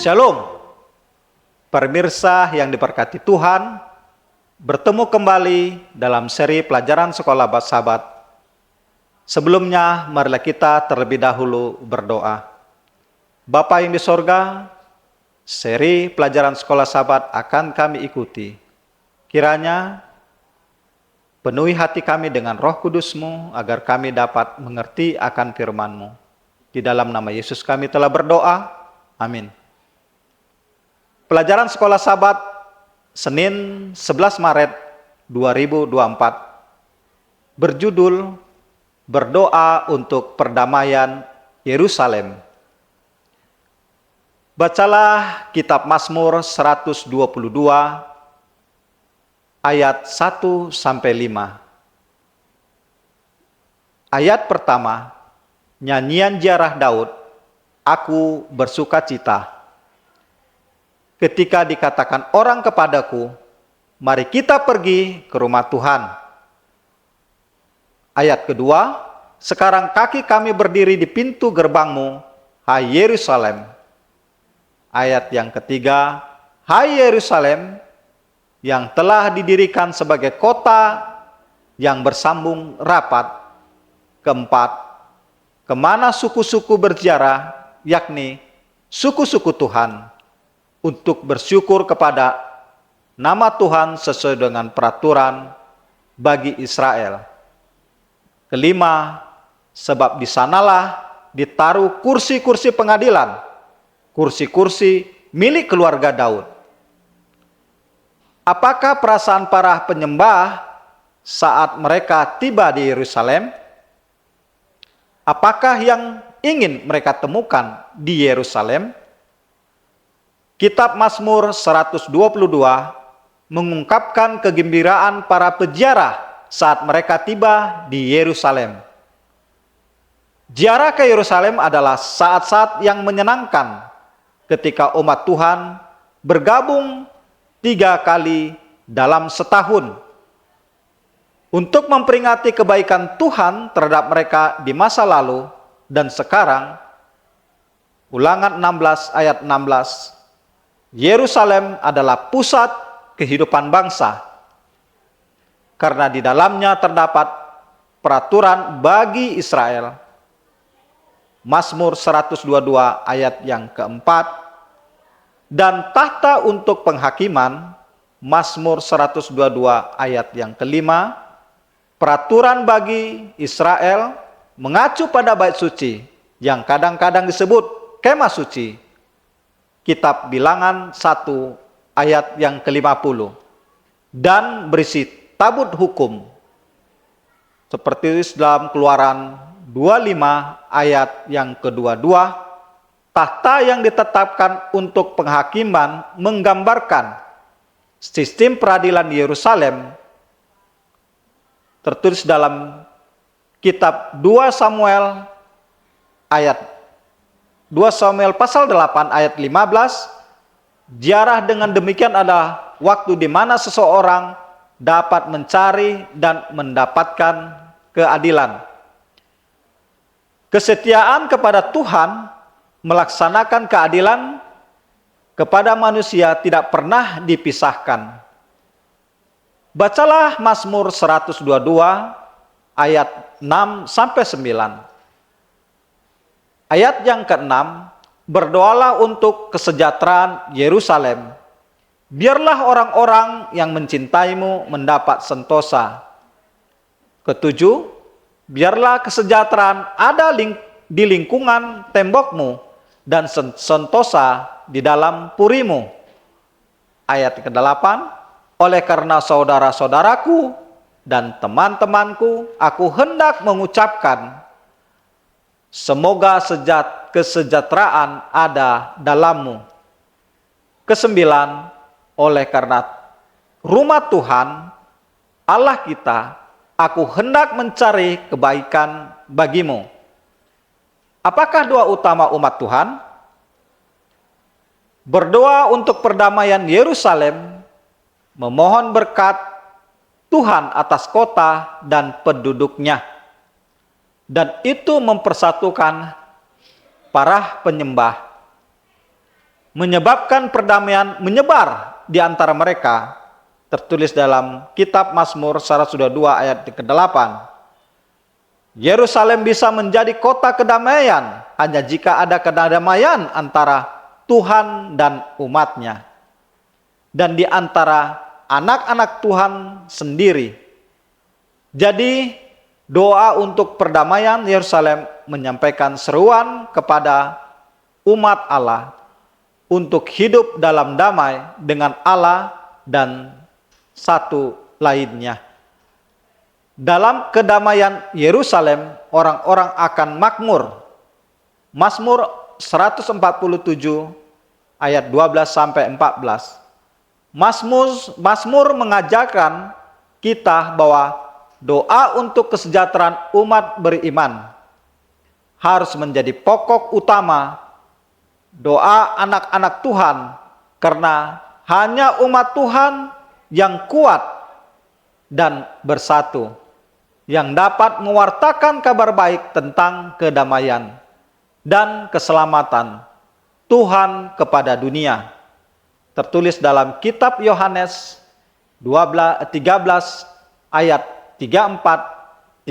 Shalom, pemirsa yang diberkati Tuhan, bertemu kembali dalam seri pelajaran Sekolah Sahabat. Sebelumnya, marilah kita terlebih dahulu berdoa. Bapa yang di sorga, seri pelajaran Sekolah Sahabat akan kami ikuti. Kiranya penuhi hati kami dengan Roh Kudus-Mu agar kami dapat mengerti akan firman-Mu. Di dalam nama Yesus kami telah berdoa. Amin. Pelajaran Sekolah Sahabat Senin 11 Maret 2024 berjudul Berdoa untuk Perdamaian Yerusalem. Bacalah kitab Mazmur 122 ayat 1-5. Ayat pertama, nyanyian ziarah Daud, aku bersuka cita. Ketika dikatakan orang kepadaku, mari kita pergi ke rumah Tuhan. Ayat kedua, sekarang kaki kami berdiri di pintu gerbangmu, hai Yerusalem. Ayat yang ketiga, hai Yerusalem, yang telah didirikan sebagai kota yang bersambung rapat. Keempat, kemana suku-suku berziarah, yakni suku-suku Tuhan, untuk bersyukur kepada nama Tuhan sesuai dengan peraturan bagi Israel. Kelima, sebab di sanalah ditaruh kursi-kursi pengadilan, kursi-kursi milik keluarga Daud. Apakah perasaan para penyembah saat mereka tiba di Yerusalem? Apakah yang ingin mereka temukan di Yerusalem? Kitab Mazmur 122 mengungkapkan kegembiraan para peziarah saat mereka tiba di Yerusalem. Ziarah ke Yerusalem adalah saat-saat yang menyenangkan ketika umat Tuhan bergabung 3 kali dalam setahun untuk memperingati kebaikan Tuhan terhadap mereka di masa lalu dan sekarang. Ulangan 16 ayat 16. Yerusalem adalah pusat kehidupan bangsa, karena di dalamnya terdapat peraturan bagi Israel. Mazmur 122 ayat yang keempat, dan tahta untuk penghakiman. Mazmur 122 ayat yang kelima, peraturan bagi Israel mengacu pada bait suci yang kadang-kadang disebut kemah suci. Kitab Bilangan 1 ayat yang ke-50, dan berisi tabut hukum seperti dalam Keluaran 25 ayat yang ke-22. Tahta yang ditetapkan untuk penghakiman menggambarkan sistem peradilan di Yerusalem, tertulis dalam kitab 2 Samuel pasal 8 ayat 15. Ziarah dengan demikian adalah waktu di mana seseorang dapat mencari dan mendapatkan keadilan. Kesetiaan kepada Tuhan melaksanakan keadilan kepada manusia tidak pernah dipisahkan. Bacalah Mazmur 122 ayat 6-9. Ayat yang ke-6, berdoalah untuk kesejahteraan Yerusalem. Biarlah orang-orang yang mencintaimu mendapat sentosa. Ketujuh, biarlah kesejahteraan ada di lingkungan tembokmu dan sentosa di dalam purimu. Ayat ke-8, oleh karena saudara-saudaraku dan teman-temanku, aku hendak mengucapkan, semoga kesejahteraan ada dalammu. Kesembilan, oleh karena rumah Tuhan Allah kita, aku hendak mencari kebaikan bagimu. Apakah doa utama umat Tuhan? Berdoa untuk perdamaian Yerusalem, memohon berkat Tuhan atas kota dan penduduknya. Dan itu mempersatukan para penyembah. menyebabkan perdamaian menyebar di antara mereka. Tertulis dalam kitab Mazmur 102 ayat ke-8. Yerusalem bisa menjadi kota kedamaian hanya jika ada kedamaian antara Tuhan dan umatnya, dan di antara anak-anak Tuhan sendiri. Jadi doa untuk perdamaian Yerusalem menyampaikan seruan kepada umat Allah untuk hidup dalam damai dengan Allah dan satu lainnya. Dalam kedamaian Yerusalem, orang-orang akan makmur. Mazmur 147 ayat 12-14. Mazmur mengajarkan kita bahwa doa untuk kesejahteraan umat beriman harus menjadi pokok utama doa anak-anak Tuhan, karena hanya umat Tuhan yang kuat dan bersatu, yang dapat mewartakan kabar baik tentang kedamaian dan keselamatan Tuhan kepada dunia. Tertulis dalam kitab Yohanes 13 ayat 34-35.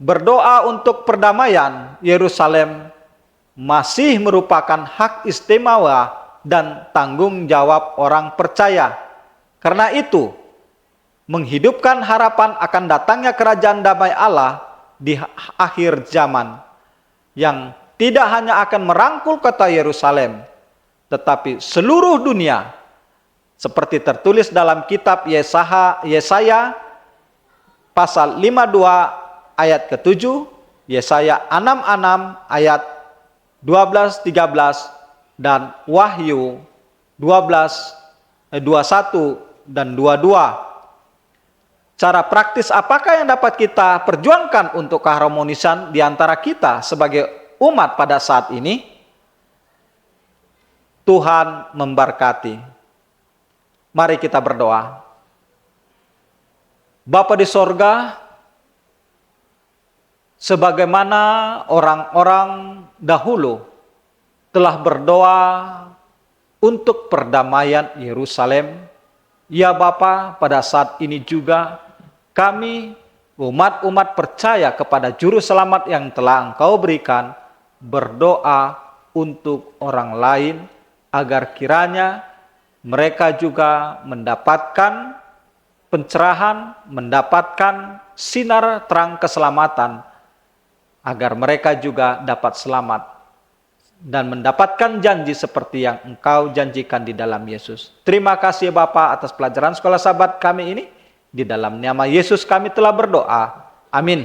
Berdoa untuk perdamaian Yerusalem masih merupakan hak istimewa dan tanggung jawab orang percaya. Karena itu, menghidupkan harapan akan datangnya kerajaan damai Allah di akhir zaman, yang tidak hanya akan merangkul kota Yerusalem, tetapi seluruh dunia, seperti tertulis dalam kitab Yesaya pasal 52 ayat ke-7, Yesaya 66 ayat 12-13, dan Wahyu 21 dan 22. Cara praktis apakah yang dapat kita perjuangkan untuk keharmonisan di antara kita sebagai umat pada saat ini? Tuhan memberkati. Mari kita berdoa. Bapa di sorga, sebagaimana orang-orang dahulu telah berdoa untuk perdamaian Yerusalem, ya Bapa, pada saat ini juga kami umat-umat percaya kepada juru selamat yang telah Engkau berikan, berdoa untuk orang lain agar kiranya mereka juga mendapatkan pencerahan, mendapatkan sinar terang keselamatan, agar mereka juga dapat selamat dan mendapatkan janji seperti yang Engkau janjikan di dalam Yesus. Terima kasih Bapa atas pelajaran sekolah sahabat kami ini. Di dalam nama Yesus kami telah berdoa. Amin.